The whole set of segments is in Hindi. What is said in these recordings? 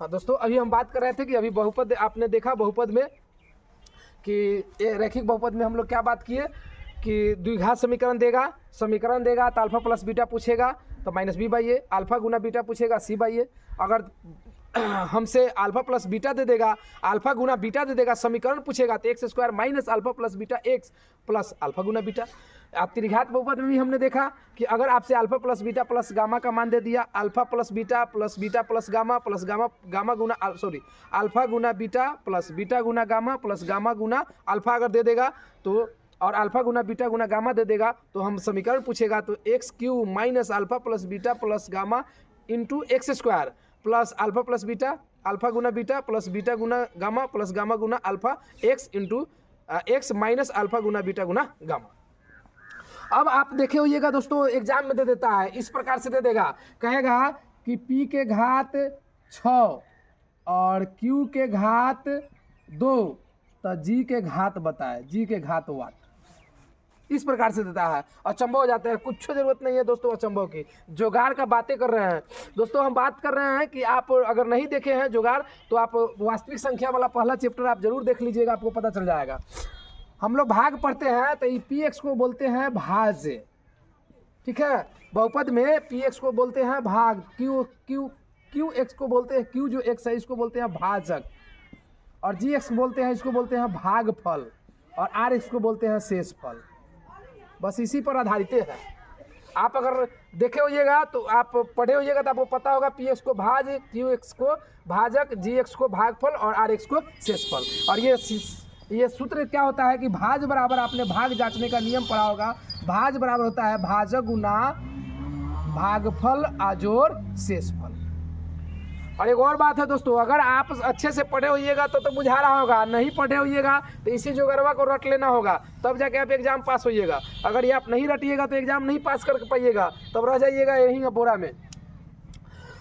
हाँ दोस्तों, अभी हम बात कर रहे थे कि अभी बहुपद आपने देखा बहुपद में कि रैखिक बहुपद में हम लोग क्या बात किए कि द्विघात समीकरण देगा तो अल्फा प्लस बीटा पूछेगा तो minus B by A, alpha गुना बीटा पूछेगा सी बाई ए। अगर हमसे अल्फा प्लस बीटा दे देगा, अल्फा गुना बीटा दे देगा, समीकरण पूछेगा तो x square minus alpha plus beta x plus alpha गुना बीटा। आप त्रिघात बहुपद में भी हमने देखा कि अगर आपसे alpha plus beta plus gamma का मान दे दिया, alpha plus beta plus gamma गुना अल्फा गुना बीटा गुना गामा गुना अल्फा अगर दे देगा तो, और अल्फा गुना बीटा गुना गामा दे देगा तो हम समीकरण पूछेगा तो x cube minus alpha plus beta plus gamma into x square plus alpha plus beta alpha गुना बीटा गुना गामा गुना alpha x into x minus alpha गुना बीटा गुना गामा। अब आप देखे होइएगा दोस्तों, एग्जाम में दे देता है इस प्रकार से दे देगा, कहेगा कि p के घात 6 और q के घात 2 तो g के घात बताए, g के घात वाट, इस प्रकार से देता है। अचंभव हो जाता है, कुछ जरूरत नहीं है दोस्तों अचंभव की, जुगाड़ का बातें कर रहे हैं दोस्तों। हम बात कर रहे हैं कि आप अगर नहीं देखे हैं जुगाड़ तो आप वास्तविक संख्या वाला पहला चैप्टर आप जरूर देख लीजिएगा, आपको पता चल जाएगा। हम लोग भाग पढ़ते हैं तो पी एक्स को बोलते हैं भाज्य, ठीक है। बहुपद में पी एक्स को बोलते हैं भाग, क्यू एक्स को बोलते हैं, क्यू जो एक्स है इसको बोलते हैं भाजक, और जी एक्स बोलते हैं इसको बोलते हैं भागफल, और आर एक्स को बोलते हैं शेषफल। बस इसी पर आधारित है। आप अगर देखे होइएगा तो आप पढ़े होइएगा तो आपको पता होगा पी एक्स को भाज, क्यू एक्स को भाजक, जी एक्स को भागफल और आर एक्स को शेषफल। और ये सूत्र क्या होता है कि भाज बराबर, आपने भाग जांचने का नियम पढ़ा होगा, भाज बराबर होता है भाजक गुना भागफल आजोड़ शेषफल। और एक और बात है दोस्तों, अगर आप अच्छे से पढ़े होइएगा तो बुझा रहा होगा, नहीं पढ़े होइएगा तो इसी जोगरवा को रट लेना होगा, तब जाके आप एग्जाम पास होइएगा। अगर ये आप नहीं रटिएगा तो एग्जाम नहीं पास कर पाइएगा, तब रह जाइएगा यहीं बोरा में।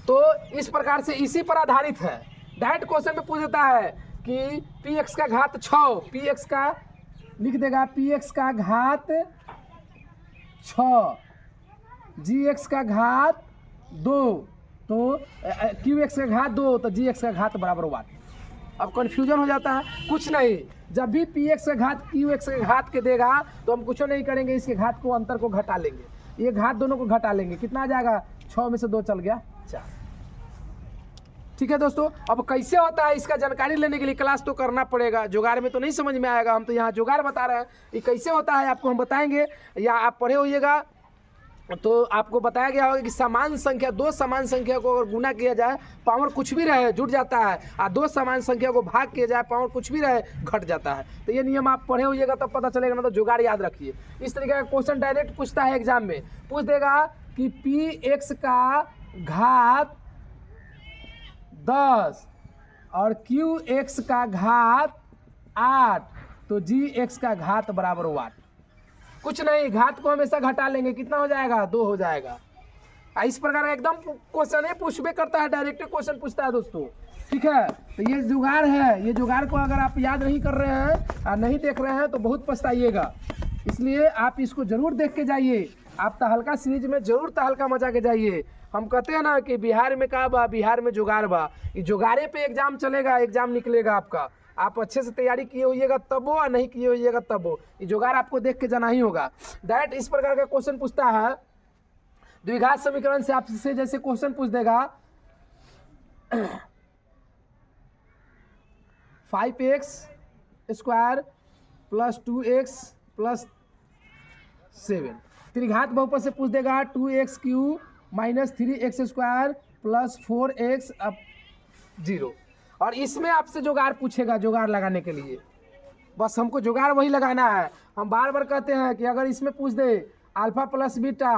तो इस प्रकार से इसी पर आधारित है। डायरेक्ट क्वेश्चन में पूछ देता है कि पी एक्स का घात 6, पी एक्स का लिख देगा पी एक्स का घात 6, जी एक्स का घात 2 तो क्यू एक्स का घात 2 तो जी एक्स का घात बराबर वाट। अब कन्फ्यूजन हो जाता है, कुछ नहीं, जब भी पी एक्स का घात क्यू एक्स के घात के देगा तो हम कुछ नहीं करेंगे, इसके घात को अंतर को घटा लेंगे, ये घात दोनों को घटा लेंगे, कितना आ जाएगा 6 में से 2 चल गया 4। ठीक है दोस्तों, अब कैसे होता है इसका जानकारी लेने के लिए क्लास तो करना पड़ेगा, जुगाड़ में तो नहीं समझ में आएगा, हम तो यहाँ जुगाड़ बता रहे हैं। ये कैसे होता है आपको हम बताएंगे, या आप पढ़े होइएगा तो आपको बताया गया होगा कि समान संख्या, दो समान संख्या को अगर गुना किया जाए पावर कुछ भी रहे जुड़ जाता है, और दो समान संख्या को भाग किया जाए पावर कुछ भी रहे घट जाता है। तो ये नियम आप पढ़े होइएगा तब पता चलेगा, ना तो जुगाड़ याद रखिए। इस तरीके का क्वेश्चन डायरेक्ट पूछता है एग्जाम में, पूछ देगा कि पी एक्स का घात 10 और क्यू एक्स का घात 8 तो जी एक्स का घात बराबर वाट। कुछ नहीं, घात को हमेशा घटा लेंगे, कितना हो जाएगा 2 हो जाएगा। इस प्रकार एकदम क्वेश्चन है, पूछबे करता है, डायरेक्ट क्वेश्चन पूछता है दोस्तों, ठीक है। तो ये जुगाड़ है, ये जुगाड़ को अगर आप याद नहीं कर रहे हैं और नहीं देख रहे हैं तो बहुत पछताइएगा, इसलिए आप इसको जरूर देख के जाइए। आप तहलका सीरीज में जरूर तहलका मचा के जाइए। हम कहते हैं ना कि बिहार में का बा, बिहार में जुगाड़ बा, ये जुगाड़े पे एग्जाम चलेगा, एग्जाम निकलेगा आपका। आप अच्छे से तैयारी किए होइएगा तब हो, और नहीं किए होइएगा तब हो, ये जुगाड़ आपको देख के जाना ही होगा। डायरेक्ट इस प्रकार का क्वेश्चन पूछता है, द्विघात समीकरण से आपसे जैसे क्वेश्चन पूछ देगा 5x square plus 2x plus 7, त्रिघात बहुपद से पूछ देगा 2x Q minus 3x square plus 4x अब 0, और इसमें आपसे जुगाड़ पूछेगा, जुगाड़ लगाने के लिए बस हमको जुगाड़ वही लगाना है। हम बार बार कहते हैं कि अगर इसमें पूछ दे अल्फा प्लस बीटा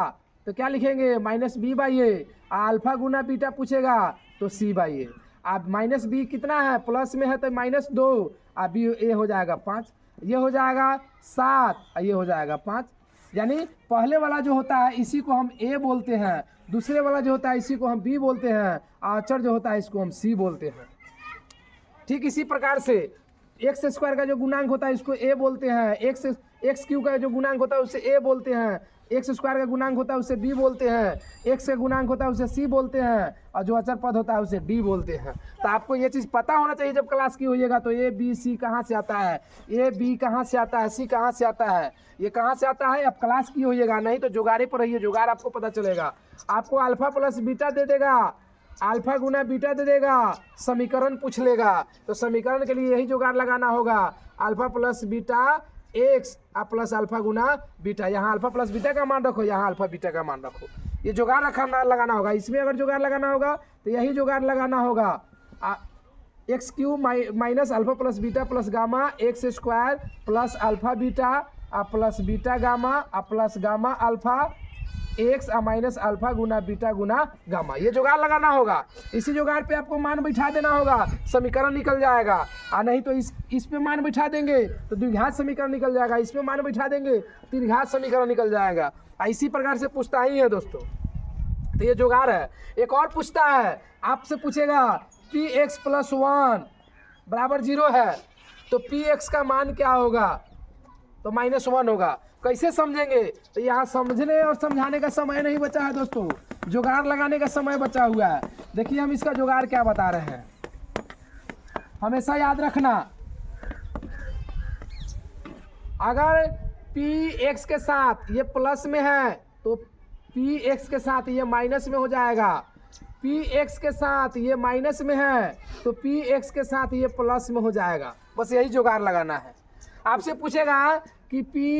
तो क्या लिखेंगे minus B by A, alpha गुना बीटा पूछेगा तो सी बाई ए। अब माइनस बी कितना है, प्लस में है तो माइनस 2, अब बी ए हो जाएगा 5, ये हो जाएगा 7 और ये हो जाएगा 5। यानी पहले वाला जो होता है इसी को हम ए बोलते हैं, दूसरे वाला जो होता है इसी को हम बी बोलते हैं, आचर जो होता है इसको हम सी बोलते हैं। ठीक इसी प्रकार से एक्स स्क्वायर का जो गुणांक होता है इसको ए बोलते हैं, एक्स क्यू का जो गुणांक होता है उसे ए बोलते हैं, एक्स स्क्वायर का गुणांक होता है उसे बी बोलते हैं, एक्स का गुणांक होता है उसे सी बोलते हैं, और जो अचर पद होता है उसे डी बोलते हैं। तो आपको ये चीज़ पता होना चाहिए जब क्लास की होइएगा। तो ए बी सी कहाँ से आता है, ए बी कहाँ से आता है, सी कहाँ से आता है, ये कहाँ से आता है, अब क्लास की होइएगा, नहीं तो जुगाड़े पर रहिए, जुगाड़ आपको पता चलेगा। आपको अल्फा प्लस बीटा दे देगा, अल्फा गुना बीटा दे देगा, समीकरण पूछ लेगा, तो समीकरण के लिए यही जुगाड़ लगाना होगा, alpha plus beta x plus alpha गुना बीटा। यहाँ अल्फा प्लस बीटा का मान रखो, यहाँ अल्फा बीटा का मान रखो, ये जुगाड़ लगाना होगा। इसमें अगर जुगाड़ लगाना होगा तो यही जुगाड़ लगाना होगा, x cube minus alpha plus beta plus gamma x square plus alpha beta plus beta gamma plus gamma alpha x minus alpha गुना बीटा गुना गामा, ये जुगाड़ लगाना होगा। इसी जुगाड़ पे आपको मान बैठा देना होगा, समीकरण निकल जाएगा। नहीं तो इस पे मान बैठा देंगे तो द्विघात समीकरण निकल जाएगा, इसमें मान बैठा देंगे त्रिघात समीकरण निकल जाएगा। इसी प्रकार से पूछता ही है दोस्तों। तो ये जुगाड़ है। एक और पूछता है, आपसे पूछेगा पी एक्स प्लस 1 बराबर 0 है, तो पी एक्स का मान क्या होगा, तो -1 होगा। कैसे समझेंगे, तो यहाँ समझने और समझाने का समय नहीं बचा है दोस्तों, जुगाड़ लगाने का समय बचा हुआ है। देखिए हम इसका जुगाड़ क्या बता रहे हैं, हमेशा याद रखना, अगर पी एक्स के साथ ये प्लस में है तो पी एक्स के साथ ये माइनस में हो जाएगा, पी एक्स के साथ ये माइनस में है तो पी एक्स के साथ ये प्लस में हो जाएगा। बस यही जुगाड़ लगाना है। आपसे पूछेगा कि पी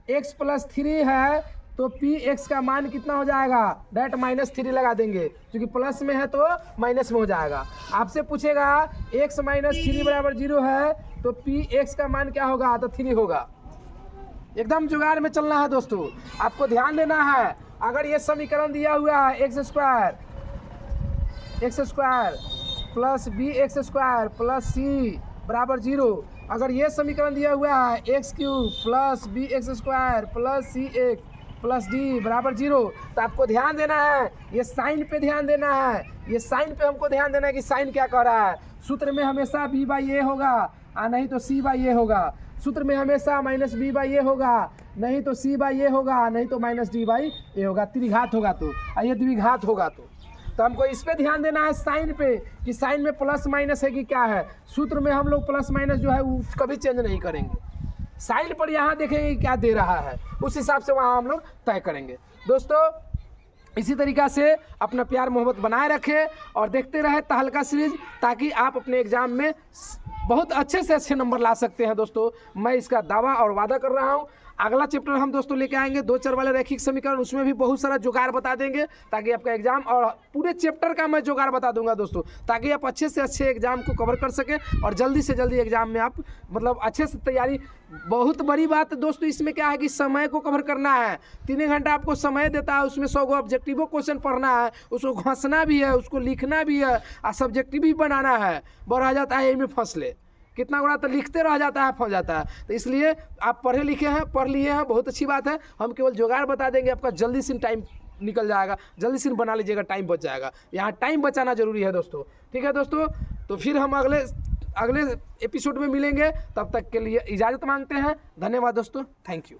एक्स प्लस 3 है तो पी एक्स का मान कितना हो जाएगा, डायरेक्ट -3 लगा देंगे, क्योंकि प्लस में है तो माइनस में हो जाएगा। आपसे पूछेगा x माइनस 3 बराबर 0 है तो पी एक्स का मान क्या होगा, तो 3 होगा। एकदम जुगाड़ में चलना है दोस्तों, आपको ध्यान देना है। अगर ये समीकरण दिया हुआ है x square plus b x square plus c बराबर 0, अगर ये समीकरण दिया हुआ है x cube plus b x square plus c x plus d बराबर 0, तो आपको ध्यान देना है, ये साइन पे ध्यान देना है, ये साइन पे हमको ध्यान देना है कि साइन क्या कह रहा है। सूत्र में हमेशा b बाई ए होगा, नहीं तो c बाई ए होगा। सूत्र में हमेशा माइनस b बाई ए होगा, नहीं तो c बाई ए होगा, नहीं तो माइनस d बाई ए होगा। त्रिघात होगा तो, ये द्विघात होगा तो हमको इस पे ध्यान देना है, साइन पे, कि साइन में प्लस माइनस है कि क्या है। सूत्र में हम लोग प्लस माइनस जो है वो कभी चेंज नहीं करेंगे, साइन पर यहाँ देखेंगे क्या दे रहा है, उस हिसाब से वहाँ हम लोग तय करेंगे। दोस्तों इसी तरीक़ा से अपना प्यार मोहब्बत बनाए रखें और देखते रहे तहलका सीरीज, ताकि आप अपने एग्ज़ाम में बहुत अच्छे से अच्छे नंबर ला सकते हैं। दोस्तों मैं इसका दावा और वादा कर रहा हूँ। अगला चैप्टर हम दोस्तों लेके आएंगे 2 चर वाले रैखिक समीकरण, उसमें भी बहुत सारा जुगाड़ बता देंगे, ताकि आपका एग्जाम, और पूरे चैप्टर का मैं जुगाड़ बता दूंगा दोस्तों, ताकि आप अच्छे से अच्छे एग्जाम को कवर कर सकें और जल्दी से जल्दी एग्जाम में आप मतलब अच्छे से तैयारी। बहुत बड़ी बात दोस्तों इसमें क्या है कि समय को कवर करना है। 3 घंटा आपको समय देता है, उसमें 100 ऑब्जेक्टिव क्वेश्चन पढ़ना है, उसको घोंसना भी है, उसको लिखना भी है और सब्जेक्टिव भी बनाना है। बढ़ जाता है इनमें फंसले, कितना बड़ा तो लिखते रह जाता है, फंस जाता है। तो इसलिए आप पढ़े लिखे हैं, पढ़ लिए हैं, बहुत अच्छी बात है। हम केवल जुगाड़ बता देंगे, आपका जल्दी से टाइम निकल जाएगा, जल्दी से बना लीजिएगा, टाइम बच जाएगा। यहाँ टाइम बचाना जरूरी है दोस्तों। ठीक है दोस्तों, तो फिर हम अगले एपिसोड में मिलेंगे, तब तक के लिए इजाज़त मांगते हैं। धन्यवाद दोस्तों, थैंक यू।